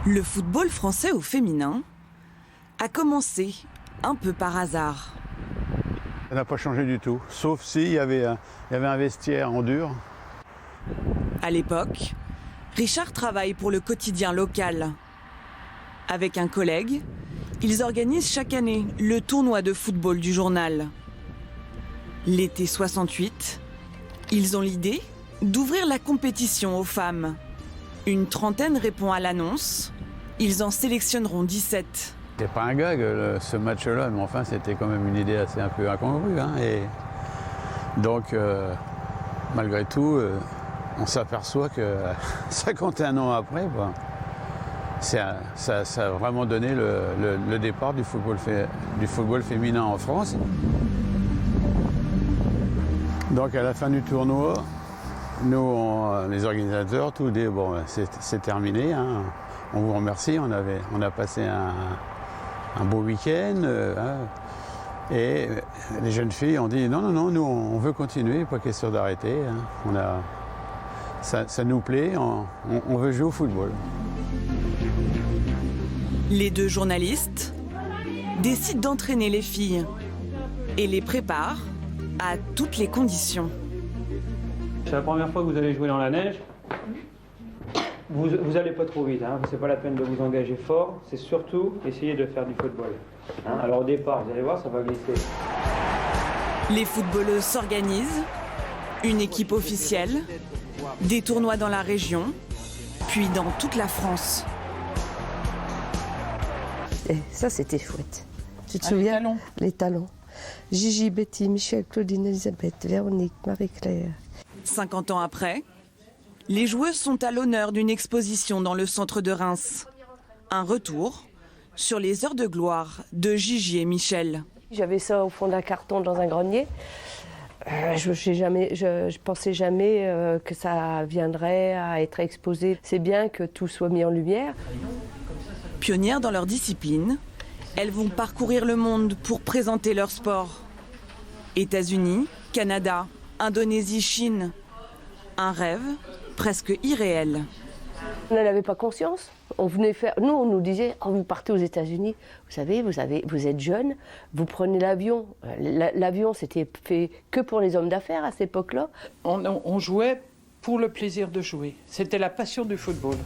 Le football français au féminin a commencé un peu par hasard. Ça n'a pas changé du tout, sauf s'il y avait un vestiaire en dur. À l'époque, Richard travaille pour le quotidien local. Avec un collègue, ils organisent chaque année le tournoi de football du journal. L'été 68, ils ont l'idée d'ouvrir la compétition aux femmes. Une trentaine répond à l'annonce. Ils en sélectionneront 17. C'est pas un gag ce match-là, mais enfin c'était quand même une idée assez un peu incongrue. Et donc, malgré tout, on s'aperçoit que 51 ans après, ça a vraiment donné le départ du football féminin en France. Donc à la fin du tournoi, nous, les organisateurs, tout dit bon, c'est terminé. On vous remercie. On a passé un beau week-end. Et les jeunes filles ont dit non, nous on veut continuer, pas question d'arrêter. Ça nous plaît, on veut jouer au football. Les deux journalistes décident d'entraîner les filles et les préparent à toutes les conditions. C'est la première fois que vous allez jouer dans la neige. Vous allez pas trop vite, c'est pas la peine de vous engager fort, c'est surtout essayer de faire du football. Alors au départ, vous allez voir, ça va glisser. Les footballeuses s'organisent, une équipe officielle, des tournois dans la région, puis dans toute la France. Et ça, c'était chouette. Tu te souviens? Les talons. Gigi, Betty, Michel, Claudine, Elisabeth, Véronique, Marie-Claire. 50 ans après, les joueuses sont à l'honneur d'une exposition dans le centre de Reims. Un retour sur les heures de gloire de Gigi et Michel. J'avais ça au fond d'un carton dans un grenier. Je pensais jamais que ça viendrait à être exposé. C'est bien que tout soit mis en lumière. Pionnières dans leur discipline, elles vont parcourir le monde pour présenter leur sport. États-Unis, Canada, Indonésie, Chine. Un rêve presque irréel. On n'en avait pas conscience. On venait faire. Nous, on nous disait vous partez aux États-Unis, vous savez, vous êtes jeune, vous prenez l'avion. L'avion, c'était fait que pour les hommes d'affaires à cette époque-là. On jouait pour le plaisir de jouer. C'était la passion du football.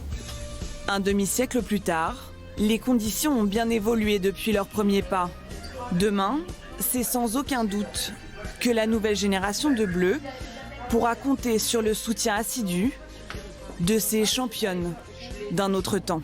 Un demi-siècle plus tard, les conditions ont bien évolué depuis leurs premiers pas. Demain, c'est sans aucun doute que la nouvelle génération de Bleus pourra compter sur le soutien assidu de ces championnes d'un autre temps.